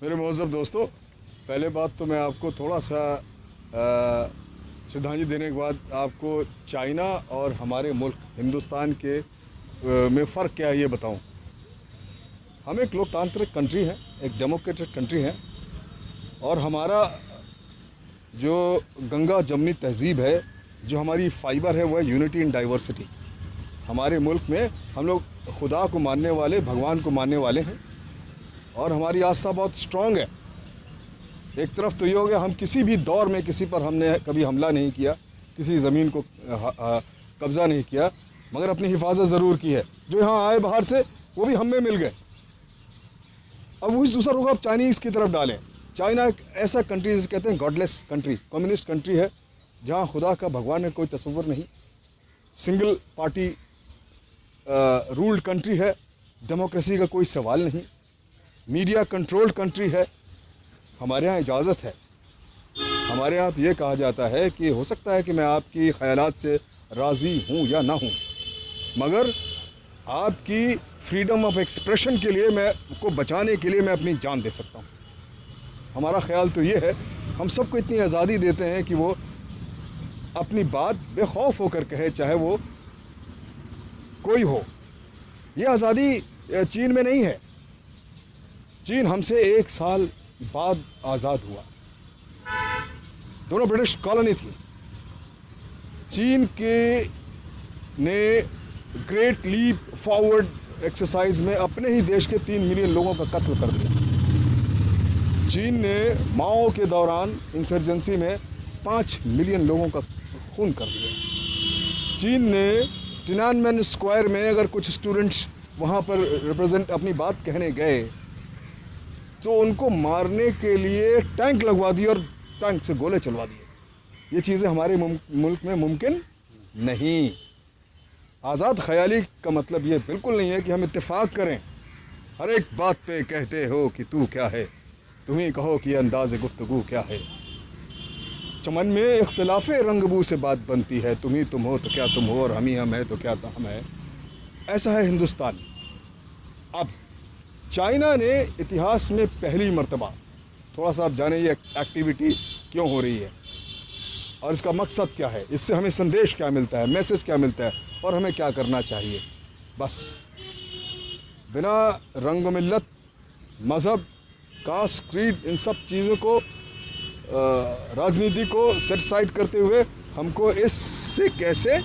मेरे मोहज़्ज़ब दोस्तों, पहले बात तो मैं आपको थोड़ा सा श्रद्धांजलि देने के बाद आपको चाइना और हमारे मुल्क हिंदुस्तान के में फ़र्क क्या है ये बताऊं। हम एक लोकतांत्रिक कंट्री है, एक डेमोक्रेटिक कंट्री है, और हमारा जो गंगा जमनी तहज़ीब है, जो हमारी फाइबर है, वह यूनिटी इन डाइवर्सिटी। हमारे मुल्क में हम लोग खुदा को मानने वाले, भगवान को मानने वाले हैं, और हमारी आस्था बहुत स्ट्रॉन्ग है। एक तरफ तो ये हो गया, हम किसी भी दौर में किसी पर हमने कभी हमला नहीं किया, किसी ज़मीन को कब्ज़ा नहीं किया, मगर अपनी हिफाजत ज़रूर की है। जो यहाँ आए बाहर से वो भी हम में मिल गए। अब उस दूसरा रुख आप चाइनीज़ की तरफ डालें। चाइना एक ऐसा कंट्री जिसे कहते हैं गॉडलेस कंट्री, कम्युनिस्ट कंट्री है, जहाँ खुदा का, भगवान का कोई तस्वर नहीं, सिंगल पार्टी रूल्ड कंट्री है, डेमोक्रेसी का कोई सवाल नहीं, मीडिया कंट्रोल्ड कंट्री है। हमारे यहाँ इजाज़त है। हमारे यहाँ तो ये कहा जाता है कि हो सकता है कि मैं आपकी ख़यालात से राज़ी हूँ या ना हूँ, मगर आपकी फ्रीडम ऑफ एक्सप्रेशन के लिए, मैं को बचाने के लिए मैं अपनी जान दे सकता हूँ। हमारा ख्याल तो ये है, हम सबको इतनी आज़ादी देते हैं कि वो अपनी बात बेखौफ होकर कहे, चाहे वो कोई हो। ये आज़ादी चीन में नहीं है। चीन हमसे 1 साल बाद आज़ाद हुआ। दोनों ब्रिटिश कॉलोनी थी। चीन के ने ग्रेट लीप फॉरवर्ड एक्सरसाइज में अपने ही देश के 3 मिलियन लोगों का कत्ल कर दिया। चीन ने माओ के दौरान इंसर्जेंसी में 5 मिलियन लोगों का खून कर दिया। चीन ने तिनानमेन स्क्वायर में अगर कुछ स्टूडेंट्स वहाँ पर रिप्रेजेंट अपनी बात कहने गए तो उनको मारने के लिए टैंक लगवा दिए और टैंक से गोले चलवा दिए। ये चीज़ें हमारे मुल्क में मुमकिन नहीं। आज़ाद ख़याली का मतलब ये बिल्कुल नहीं है कि हम इत्तेफाक करें, हर एक बात पे कहते हो कि तू क्या है, तुम ही कहो कि अंदाज़ गुफ्तगू क्या है। चमन में इख्तिलाफ़ रंगबू से बात बनती है, तुम ही तुम हो तो क्या तुम हो, और हम ही हम है तो क्या हम है। ऐसा है हिंदुस्तान। अब चाइना ने इतिहास में पहली मर्तबा, थोड़ा सा आप जाने ये एक्टिविटी क्यों हो रही है और इसका मकसद क्या है, इससे हमें संदेश क्या मिलता है, मैसेज क्या मिलता है, और हमें क्या करना चाहिए। बस बिना रंग मिल्लत, मज़हब, कास्ट, क्रीड, इन सब चीज़ों को, राजनीति को सेट साइड करते हुए हमको इससे कैसे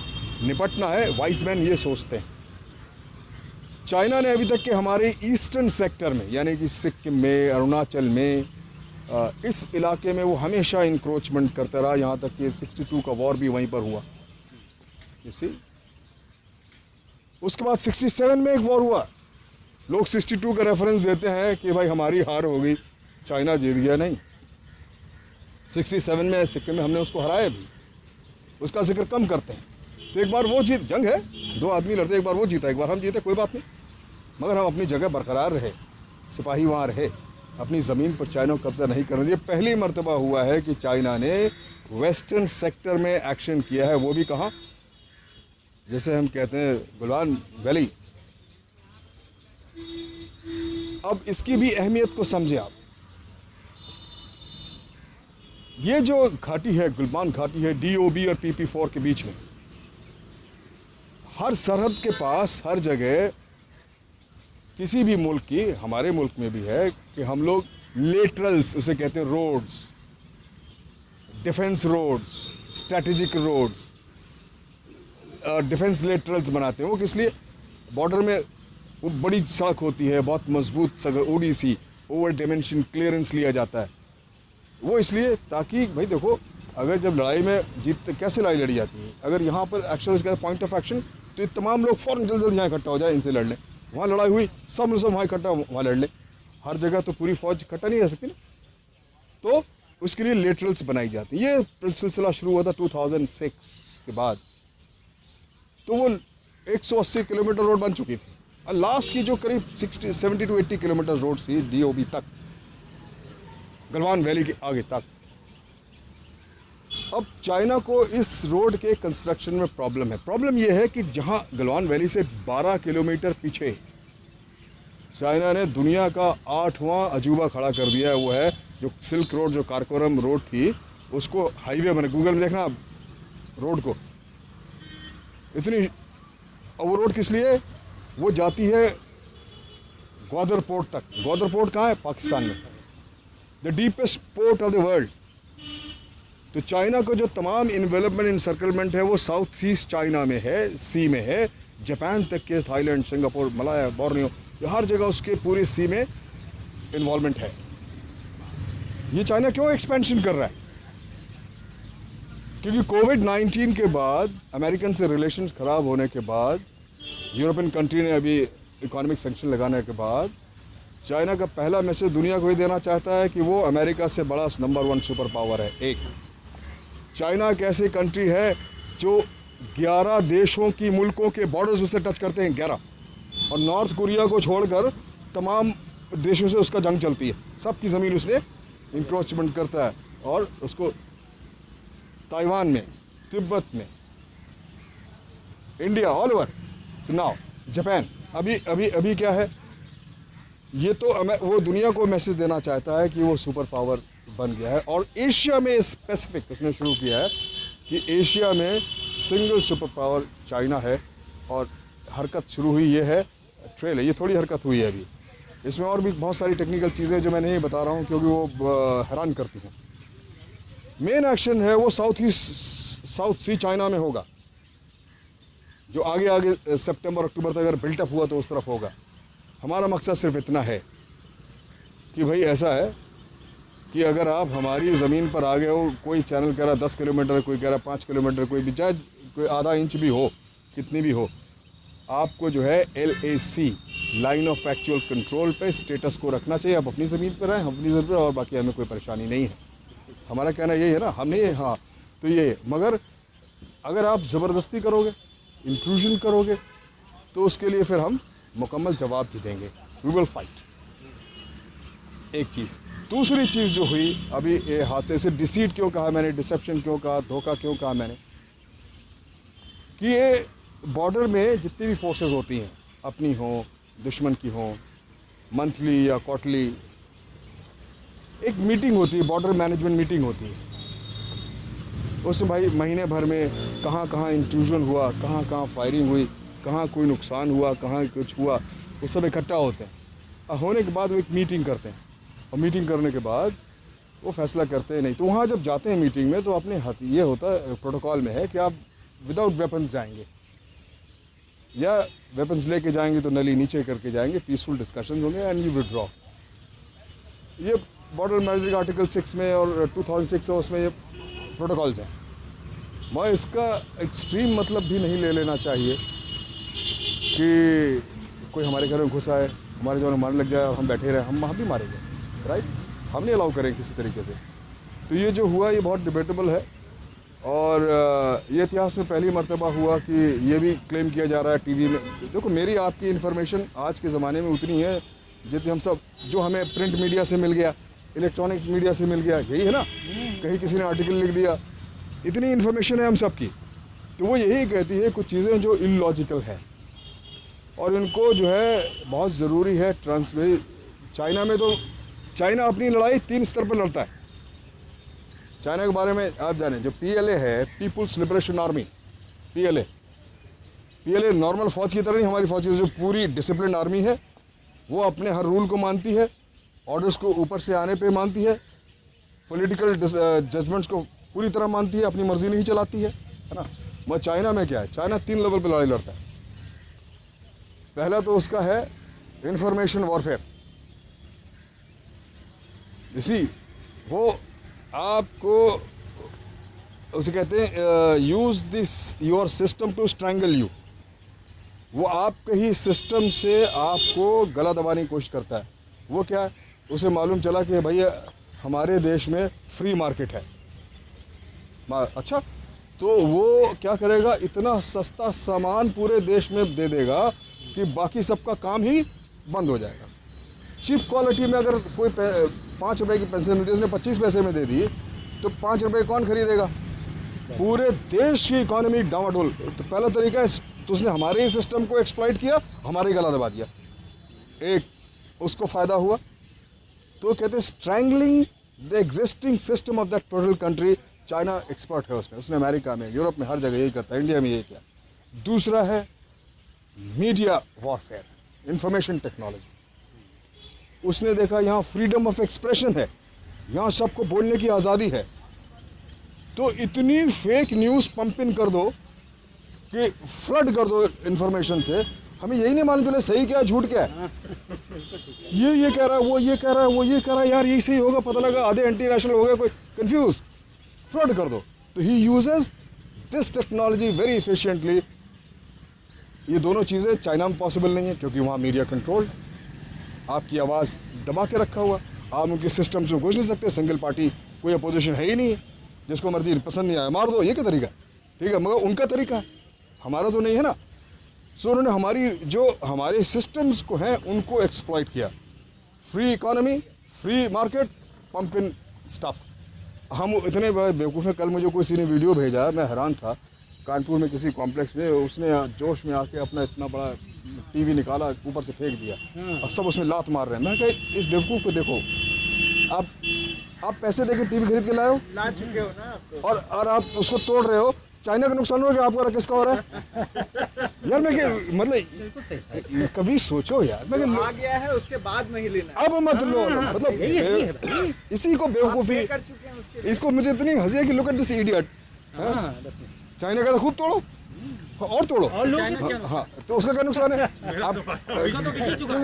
निपटना है, वाइज मैन ये सोचते हैं। चाइना ने अभी तक के हमारे ईस्टर्न सेक्टर में, यानी कि सिक्किम में, अरुणाचल में, इस इलाके में वो हमेशा इंक्रोचमेंट करता रहा, यहाँ तक कि 62 का वॉर भी वहीं पर हुआ। इसी उसके बाद 67 में एक वॉर हुआ। लोग 62 का रेफरेंस देते हैं कि भाई हमारी हार हो गई, चाइना जीत गया। नहीं, 67 में सिक्किम में हमने उसको हराया भी, उसका जिक्र कम करते हैं। तो एक बार वो जीत, जंग है, 2 आदमी लड़ते, एक बार वो जीता, एक बार हम जीते, कोई बात नहीं, मगर हम अपनी जगह बरकरार रहे, सिपाही वहाँ रहे, अपनी ज़मीन पर चाइना को कब्ज़ा नहीं करने दिया। पहली मर्तबा हुआ है कि चाइना ने वेस्टर्न सेक्टर में एक्शन किया है, वो भी कहाँ, जैसे हम कहते हैं गलवान वैली। अब इसकी भी अहमियत को समझे आप। ये जो घाटी है, गुलमान घाटी है, DOB और PP4 के बीच में, हर सरहद के पास, हर जगह, किसी भी मुल्क की, हमारे मुल्क में भी है कि हम लोग लेटरल्स, उसे कहते हैं roads, defence roads, strategic roads, defence laterals बनाते हैं। वो किस लिए? बॉर्डर में वो बड़ी सड़क होती है, बहुत मजबूत सड़क, ODC, ओवर डायमेंशन क्लियरेंस लिया जाता है। वो इसलिए ताकि भाई देखो, अगर जब लड़ाई में जीत, कैसे लड़ाई लड़ी जाती है, अगर यहाँ पर एक्शन का पॉइंट ऑफ एक्शन, तो ये तमाम लोग फ़ौरन जल्द यहाँ इकट्ठा हो जाए, इनसे लड़ लें। वहाँ लड़ाई हुई, सब वहाँ इकट्ठा, वहाँ लड़ लें। हर जगह तो पूरी फ़ौज इकट्ठा नहीं रह सकती ना, तो उसके लिए लेटरल्स बनाई जाती है। ये सिलसिला शुरू हुआ था 2006 के बाद। तो वो 180 किलोमीटर रोड बन चुकी थी, और लास्ट की जो करीब 70 to 80 किलोमीटर रोड थी DOB तक, गलवान वैली के आगे तक। अब चाइना को इस रोड के कंस्ट्रक्शन में प्रॉब्लम है। प्रॉब्लम यह है कि जहां गलवान वैली से 12 किलोमीटर पीछे चाइना ने दुनिया का 8वां अजूबा खड़ा कर दिया है। वो है जो सिल्क रोड, जो कारकोरम रोड थी, उसको हाईवे बने। गूगल में देखना आप रोड को, इतनी। और वो रोड किस लिए? वो जाती है ग्वादर पोर्ट तक। ग्वादर पोर्ट कहाँ है? पाकिस्तान में, the deepest port of the world. तो चाइना को जो तमाम इन्वेलपमेंट इंसर्कलमेंट है वो साउथ ईस्ट चाइना में है, सी में है, जापान तक के, थाईलैंड, सिंगापुर, मलाया, बोर्नियो, ये हर जगह उसके पूरे सी में इन्वॉल्वमेंट है। ये चाइना क्यों एक्सपेंशन कर रहा है? क्योंकि कोविड-19 के बाद, अमेरिकन से रिलेशंस ख़राब होने के बाद, यूरोपियन कंट्री ने अभी इकोनॉमिक सैंक्शन लगाने के बाद, चाइना का पहला मैसेज दुनिया को ये देना चाहता है कि वो अमेरिका से बड़ा नंबर 1 सुपर पावर है। एक, चाइना एक ऐसी कंट्री है जो 11 देशों की, मुल्कों के बॉर्डर्स उससे टच करते हैं, 11। और नॉर्थ कोरिया को छोड़कर तमाम देशों से उसका जंग चलती है। सबकी ज़मीन उसने इंक्रोचमेंट करता है। और उसको ताइवान में, तिब्बत में, India, all over. Now Japan, अभी क्या है? ये तो वो दुनिया को मैसेज देना चाहता है कि वो सुपर पावर बन गया है। और एशिया में स्पेसिफिक उसने शुरू किया है कि एशिया में सिंगल सुपर पावर चाइना है। और हरकत शुरू हुई, ये है ट्रेल है, ये थोड़ी हरकत हुई है अभी। इसमें और भी बहुत सारी टेक्निकल चीज़ें जो मैं नहीं बता रहा हूँ क्योंकि वो हैरान करती हैं। मेन एक्शन है वो साउथ सी चाइना में होगा, जो आगे सितंबर अक्टूबर तक अगर बिल्टअप हुआ तो उस तरफ होगा। हमारा मकसद सिर्फ इतना है कि भाई ऐसा है कि अगर आप हमारी ज़मीन पर आ गए हो, कोई चैनल कह रहा 10 किलोमीटर, कोई कह रहा 5 किलोमीटर, कोई भी, चाहे कोई आधा इंच भी हो, कितनी भी हो, आपको जो है LAC, line of actual control पे स्टेटस को रखना चाहिए। आप अपनी ज़मीन पर रहें, हम अपनी ज़मीन पर, और बाकी हमें कोई परेशानी नहीं है। हमारा कहना यही है ना, हम नहीं, हाँ तो ये। मगर अगर आप ज़बरदस्ती करोगे, इंट्रूजन करोगे, तो उसके लिए फिर हम मुकम्मल जवाब भी देंगे। We will fight. एक चीज़। दूसरी चीज़ जो हुई अभी ये हादसे से, डिसीट क्यों कहा मैंने, डिसेप्शन क्यों कहा, धोखा क्यों कहा मैंने, कि ये बॉर्डर में जितनी भी फोर्सेस होती हैं, अपनी हो, दुश्मन की हो, मंथली या क्वार्टरली एक मीटिंग होती है, बॉर्डर मैनेजमेंट मीटिंग होती है। उसमें भाई महीने भर में कहाँ कहाँ इंट्रूजन हुआ, कहाँ कहाँ फायरिंग हुई, कहाँ कोई नुकसान हुआ, कहाँ कुछ हुआ, वो सब इकट्ठा होते हैं। और होने के बाद वो एक मीटिंग करते हैं, और मीटिंग करने के बाद वो फैसला करते हैं। नहीं तो वहाँ जब जाते हैं मीटिंग में, तो अपने हाथ ये होता है, प्रोटोकॉल में है कि आप विदाउट वेपन्स जाएंगे, या वेपन्स लेके जाएंगे तो नली नीचे करके जाएंगे, पीसफुल डिस्कशंस होंगे एंड यू विड्रॉ। ये बॉर्डर मैनेजमेंट आर्टिकल 6 में और 2006 है, उसमें ये प्रोटोकॉल्स हैं। मैं इसका एक्सट्रीम मतलब भी नहीं ले लेना चाहिए कि कोई हमारे घर में घुसा है, हमारे जो मारने लग जाए और हम बैठे रहे, हम वहाँ भी मारेंगे, राइट? हम नहीं अलाउ करेंगे किसी तरीके से। तो ये जो हुआ ये बहुत डिबेटेबल है। और ये इतिहास में पहली मर्तबा हुआ कि ये भी क्लेम किया जा रहा है टीवी में। देखो, मेरी आपकी इन्फॉर्मेशन आज के ज़माने में उतनी है जितनी हम सब, जो हमें प्रिंट मीडिया से मिल गया, इलेक्ट्रॉनिक मीडिया से मिल गया, यही है ना। कहीं किसी ने आर्टिकल लिख दिया, इतनी इन्फॉर्मेशन है हम सब की। तो वो यही कहती है कुछ चीज़ें जो इलॉजिकल है, और इनको जो है बहुत ज़रूरी है ट्रांसफर। चाइना में तो चाइना अपनी लड़ाई 3 स्तर पर लड़ता है। चाइना के बारे में आप जानें, जो PLA है, people's liberation army, PLA normal फ़ौज की तरह नहीं, हमारी फ़ौज की जो पूरी डिसिप्लिन आर्मी है, वो अपने हर रूल को मानती है, ऑर्डर्स को ऊपर से आने पे मानती है, पॉलिटिकल जजमेंट्स को पूरी तरह मानती है, अपनी मर्जी नहीं चलाती है ना। मगर चाइना में क्या है, चाइना 3 लेवल पे लड़ाई लड़ता है। पहला तो उसका है इंफॉर्मेशन वॉरफेयर। इसी वो आपको उसे कहते हैं use this your system to strangle you. वो आपके ही सिस्टम से आपको गला दबाने की कोशिश करता है। वो क्या है, उसे मालूम चला कि भैया हमारे देश में फ्री मार्केट है, अच्छा, तो वो क्या करेगा, इतना सस्ता सामान पूरे देश में दे देगा कि बाकी सबका काम ही बंद हो जाएगा। चीप क्वालिटी में अगर कोई 5 रुपए की पेंसिल मिलती है, उसने 25 पैसे में दे दी, तो 5 रुपए कौन खरीदेगा? पूरे देश की इकोनॉमी डावाडोल। तो पहला तरीका है, तो उसने हमारे ही सिस्टम को एक्सप्लॉइट किया, हमारे गला दबा दिया। एक उसको फ़ायदा हुआ। तो कहते हैं strangling the existing system of that total country. China expert है उसमें, उसने अमेरिका में, यूरोप में, हर जगह यही करता है, इंडिया में यही किया। दूसरा है मीडिया वॉरफेयर, इंफॉर्मेशन टेक्नोलॉजी। उसने देखा यहाँ फ्रीडम ऑफ एक्सप्रेशन है, यहाँ सबको बोलने की आज़ादी है, तो इतनी फेक न्यूज़ पंप इन कर दो कि फ्लड कर दो इंफॉर्मेशन से, हमें यही नहीं मालूम चले सही क्या झूठ क्या है। ये कह रहा है, वो ये कह रहा है, वो ये कह रहा है, यार यही सही होगा, पता लगा आधे एंटी नेशनल हो गए, कोई कंफ्यूज, फ्लड कर दो। तो he uses this technology very efficiently. ये दोनों चीज़ें चाइना में पॉसिबल नहीं है क्योंकि वहाँ मीडिया कंट्रोल, आपकी आवाज़ दबा के रखा हुआ, आप उनके सिस्टम से घुस नहीं सकते, सिंगल पार्टी कोई अपोजिशन है ही नहीं है, जिसको मर्जी पसंद नहीं आया मार दो, ये क्या तरीका है, ठीक है, मगर उनका तरीका है, हमारा तो नहीं है ना। सो उन्होंने हमारी जो हमारे सिस्टम्स को हैं उनको एक्सप्लॉइट किया। Free economy, free market, pump in stuff. हम इतने बड़े बेवकूफ़ हैं, कल मुझे किसी ने वीडियो भेजा, मैं हैरान था, कानपुर में किसी कॉम्प्लेक्स में उसने जोश में आके अपना इतना बड़ा टीवी निकाला, ऊपर से फेंक दिया और सब उसमें लात मार रहे हैं। मैं कहा इस बेवकूफ़ को देखो, आप पैसे देके टीवी खरीद के लाए हो, ला चुके हो ना आप तो। और आप उसको तोड़ रहे हो, चाइना का नुकसान हो रहा है, आपका किसका हो रहा है? यार मैं मतलब कभी सोचो यार, मैं आ गया है उसके बाद नहीं लेना। अब मत लो, मतलब इसी को बेवकूफ़ी कर चुके हैं उसके। इसको मुझे इतनी हंसी है कि look at this idiot. China का तो खूब तोड़ो और तोड़ो, हाँ, तो उसका क्या नुकसान है?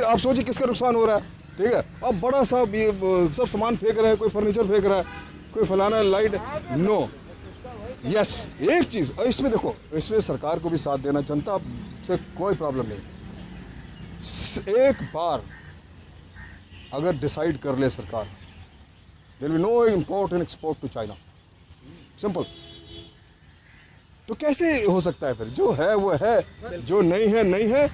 आप सोचिए किसका नुकसान हो रहा है, ठीक है। अब बड़ा सा ये सब सामान फेंक रहे हैं, कोई फर्नीचर फेंक रहा है, कोई फलाना लाइट, नो यस एक चीज़, और इसमें देखो, इसमें सरकार को भी साथ देना, जनता से कोई प्रॉब्लम नहीं। एक बार अगर डिसाइड कर ले सरकार, there will no import and export to China, simple. तो कैसे हो सकता है फिर? जो है वो है, जो नहीं है नहीं है।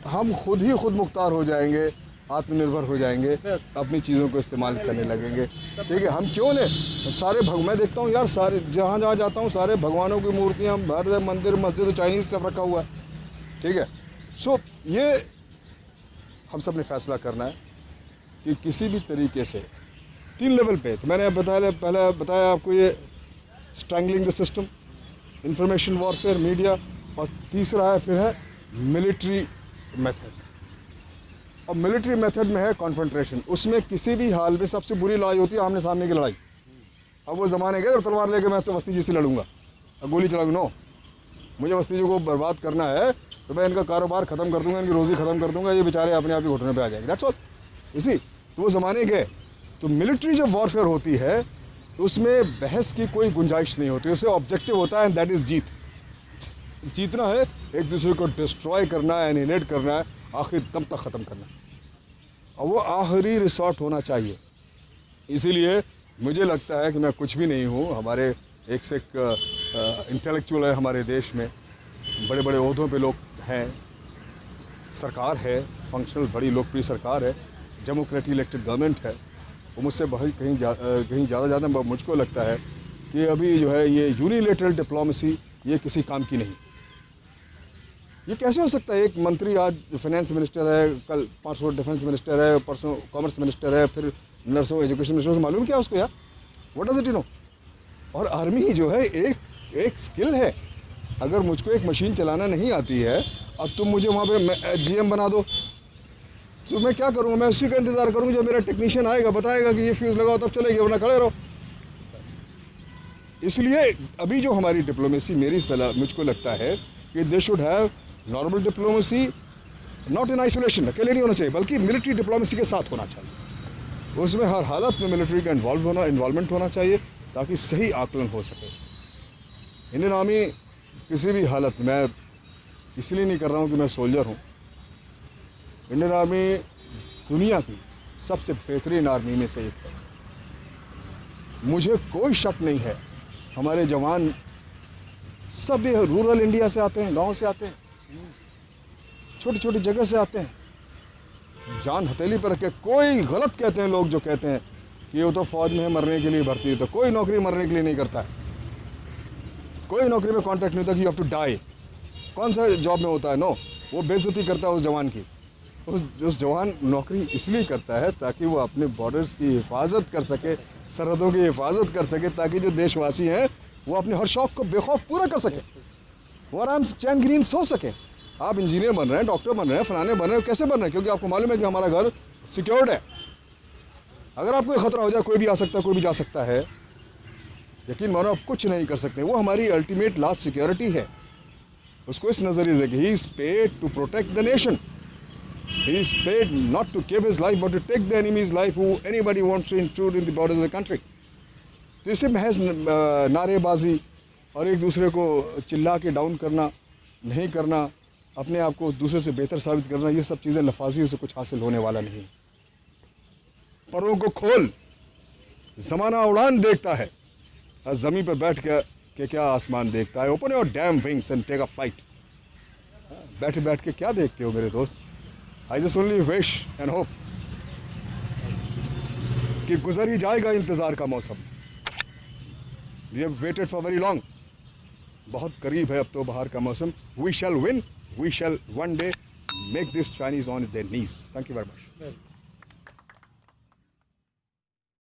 हम खुद ही खुद मुख्तार हो जाएंगे, आत्मनिर्भर हो जाएंगे, अपनी चीज़ों को इस्तेमाल करने लगेंगे, ठीक है। हम क्यों ने सारे मैं देखता हूँ यार, सारे जहाँ जहाँ जाता हूँ सारे भगवानों की मूर्तियाँ, हर मंदिर मस्जिद तो चाइनीज़ स्टफ रखा हुआ है, ठीक है। सो ये हम सब ने फैसला करना है कि किसी भी तरीके से 3 लेवल पे, तो मैंने पहले बताया आपको, ये strangling the system, information warfare, media, और तीसरा है फिर है मिलिट्री मेथड। और मिलिट्री मेथड में है कॉन्फ्रंट्रेशन। उसमें किसी भी हाल में सबसे बुरी लड़ाई होती है आमने सामने की लड़ाई। अब वो ज़माने गए, तलवार लेके मैं वस्ती जी से लड़ूंगा और गोली चलाऊंगा, नो, मुझे वस्ती जी को बर्बाद करना है तो मैं इनका कारोबार ख़त्म कर दूंगा, इनकी रोज़ी ख़त्म कर दूंगा, ये बेचारे अपने आप ही घुटने पे आ जाएंगे, दैट्स ऑल। इसी तो वो ज़माने गए। तो मिलिट्री जब वॉरफेयर होती है उसमें बहस की कोई गुंजाइश नहीं होती, उससे ऑब्जेक्टिव होता है, दैट इज़ जीत। जीतना है, एक दूसरे को डिस्ट्रॉय करना है, एनिहिलेट करना है, आखिर दम तक ख़त्म करना है, और वो आखिरी रिसॉर्ट होना चाहिए। इसीलिए मुझे लगता है कि मैं कुछ भी नहीं हूँ, हमारे एक से एक इंटेलेक्चुअल है हमारे देश में, बड़े बड़े ओहदों पे लोग हैं, सरकार है, फंक्शनल बड़ी लोकप्रिय सरकार है, डेमोक्रेटिक इलेक्टेड गवर्नमेंट है। वो मुझसे बहुत कहीं ज़्यादा मुझको लगता है कि अभी जो है ये यूनिलेटरल डिप्लोमेसी ये किसी काम की नहीं। ये कैसे हो सकता है? एक मंत्री आज फाइनेंस मिनिस्टर है, कल परसों डिफेंस मिनिस्टर है, परसों कॉमर्स मिनिस्टर है, फिर नर्सों एजुकेशन मिनिस्टर, से मालूम क्या उसको यार, what does it you know. और आर्मी जो है एक स्किल है। अगर मुझको एक मशीन चलाना नहीं आती है और तुम मुझे वहाँ पे GM बना दो तो मैं क्या करूँगा? मैं उसी का इंतज़ार करूँगा जब मेरा टेक्नीशियन आएगा, बताएगा कि ये फ्यूज़ लगाओ तब चलेगी, वरना खड़े रहो। इसलिए अभी जो हमारी डिप्लोमेसी, मेरी सलाह मुझको लगता है कि they should have normal diplomacy, not in isolation, अकेले नहीं होना चाहिए, बल्कि मिलिट्री डिप्लोमेसी के साथ होना चाहिए। उसमें हर हालत में मिलिट्री का इन्वॉल्वमेंट होना चाहिए ताकि सही आकलन हो सके। इंडियन आर्मी किसी भी हालत में, मैं इसलिए नहीं कर रहा हूँ कि मैं सोल्जर हूँ, इंडियन आर्मी दुनिया की सबसे बेहतरीन आर्मी में से एक है। मुझे कोई शक नहीं है, हमारे जवान सब ये रूरल इंडिया से आते हैं, गांव से आते हैं, छोटी छोटी जगह से आते हैं, जान हथेली पर रख के। कोई गलत कहते हैं लोग जो कहते हैं कि वो तो फौज में है, मरने के लिए भर्ती है, तो कोई नौकरी मरने के लिए नहीं करता है। कोई नौकरी में कॉन्ट्रैक्ट नहीं होता कि यू हैव टू डाई। कौन सा जॉब में होता है? नो, वो बेइज्जती करता है उस जवान की, उस जवान नौकरी इसलिए करता है ताकि वो अपने बॉर्डर्स की हिफाजत कर सके, सरहदों की हिफाजत कर सके, ताकि जो देशवासी हैं वो अपने हर शौक़ को बेखौफ पूरा कर सके, वो आराम से चैन की नींद सो सके। आप इंजीनियर बन रहे हैं, डॉक्टर बन रहे हैं, फलाने बन रहे हैं, कैसे बन रहे हैं? क्योंकि आपको मालूम है कि हमारा घर सिक्योर्ड है। अगर आपको खतरा हो जाए, कोई भी आ सकता है, कोई भी जा सकता है, यकीन मानो आप कुछ नहीं कर सकते। वो हमारी अल्टीमेट लास्ट सिक्योरिटी है। उसको इस नज़रिए से he is paid to protect the nation, he is paid not to give his life but to take the enemy's life who anybody wants to intrude in the borders of the country. तो इसे महज नारेबाजी और एक दूसरे को चिल्ला के डाउन करना, नहीं करना, अपने आप को दूसरे से बेहतर साबित करना, ये सब चीज़ें लफाजियों से कुछ हासिल होने वाला नहीं। परों को खोल, ज़माना उड़ान देखता है, ज़मीन पर बैठ के क्या आसमान देखता है। Open your damn wings and take a flight. बैठे बैठ के क्या देखते हो मेरे दोस्त? I just only wish and hope कि गुजर ही जाएगा इंतज़ार का मौसम। We have waited for very long. बहुत करीब है अब तो बाहर का मौसम। We shall win, we shall one day make this Chinese on their knees. Thank you very much.